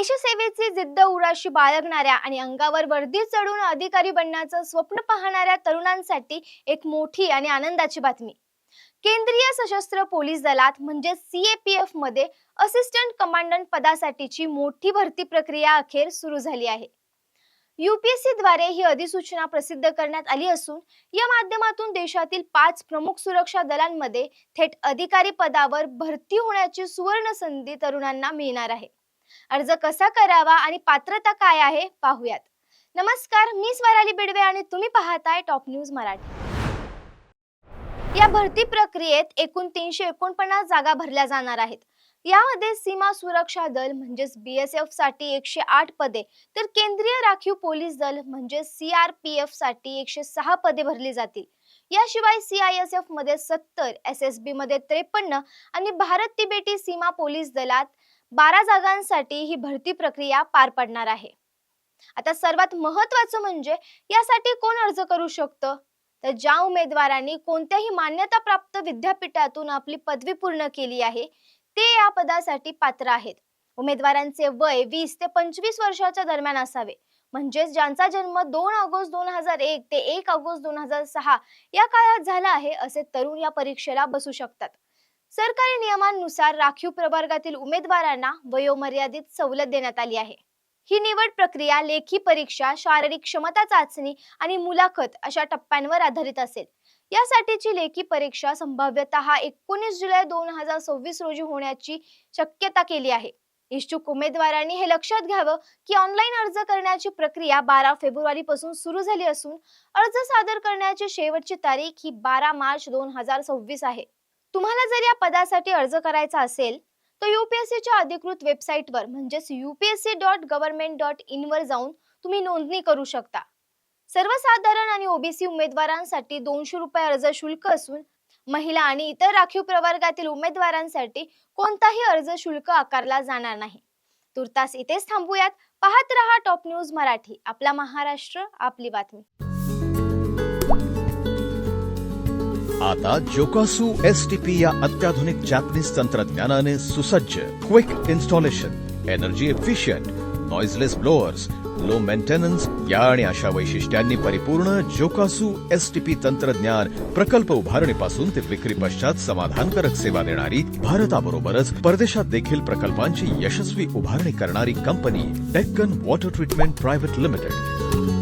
देशसेवेची जिद्द उराशी बाळगणाऱ्या आणि अंगावर वर्दी चढून अधिकारी बनण्याचं स्वप्न पाहणाऱ्या तरुणांसाठी एक मोठी आणि आनंदाची बातमी. केंद्रीय सशस्त्र पोलीस दलात म्हणजे सीएपीएफ मध्ये असिस्टंट कमांडंट पदासाठीची मोठी भरती प्रक्रिया अखेर सुरू झाली आहे. यूपीएससी द्वारे ही अधिसूचना प्रसिद्ध करण्यात आली असून या माध्यमातून देशातील 5 प्रमुख सुरक्षा दलांमध्ये थेट अधिकारी पदावर भरती होण्याची सुवर्ण संधी तरुणांना मिळणार आहे. अर्ज कसा करावा आणि पात्रता काय आहे पाहूयात. नमस्कार, मी स्वराली बिडवे आणि तुम्ही पाहताय टॉप न्यूज मराठी. या भरती प्रक्रियेत एकूण 349 जागा भरल्या जाणार आहेत. यामध्ये सीमा सुरक्षा दल म्हणजेच बीएसएफ साठी 108 पदे, तर केंद्रीय राखीव पोलीस दल म्हणजे सीआरपीएफ साठी 106 पदे भरली जातील. याशिवाय सीआयएसएफ मध्ये 70, एसएसबी मध्ये 53 आणि भारत तिबेटी सीमा पोलीस दलात 12 जागांसाठी ही भरती प्रक्रिया पार पडणार आहे. आता सर्वात महत्त्वाचं म्हणजे यासाठी कोण अर्ज करू शकतं, तर ज्या उमेदवारांनी कोणत्याही मान्यताप्राप्त विद्यापीठातून आपली पदवी पूर्ण केली आहे ते या पदासाठी पात्र आहेत. उमेदवारांचे वय 20 ते 25 वर्षाच्या दरम्यान असावे. म्हणजेच ज्यांचा जन्म 2 ऑगस्ट 2001 ते 1 ऑगस्ट 2006 या काळात झाला आहे असे तरुण या परीक्षेला बसू शकतात. सरकारी नियमांनुसार राखीव प्रवर्गातील उमेदवारांना वयोमर्यादित सवलत देण्यात आली आहे. ही निवड प्रक्रिया लेखी परीक्षा, शारीरिक क्षमता चाचणी आणि मुलाखत अशा टप्प्यांवर आधारित असेल. यासाठीची लेखी परीक्षा संभाव्यतः 19 जुलै 2026 रोजी होण्याची शक्यता केली आहे. इच्छुक उमेदवारांनी हे लक्षात घ्यावं की ऑनलाईन अर्ज करण्याची प्रक्रिया 12 फेब्रुवारी पासून सुरू झाली असून अर्ज सादर करण्याची शेवटची तारीख ही 12 मार्च 2026 आहे. तुम्हाला जर या पदासाठी अर्ज करायचा असेल तर यूपीएससीच्या अधिकृत वेबसाईटवर म्हणजेच upsc.government.in वर जाऊन तुम्ही नोंदणी करू शकता. सर्वसाधारण आणि ओबीसी उमेदवारांसाठी 200 रुपये अर्ज शुल्क असून महिला आणि इतर राखीव प्रवर्गातील उमेदवारांसाठी कोणताही अर्ज शुल्क आकारला जाणार नाही. तुर्तास इथेच थांबूयात. पाहत रहा टॉप न्यूज मराठी. आपला महाराष्ट्र, आपली बातमी. आता जोकासु एसटीपी या अत्याधुनिक जॅपनीज तंत्रज्ञानाने सुसज्ज, quick installation, energy efficient, noiseless blowers, low maintenance या आणि अशा वैशिष्ट्यांनी परिपूर्ण जोकासु एसटीपी तंत्रज्ञान प्रकल्प उभारणीपासून ते विक्री पश्चात समाधानकारक सेवा देणारी, भारताबरोबरच परदेशात देखील प्रकल्पांची यशस्वी उभारणी करणारी company Deccan water treatment private limited.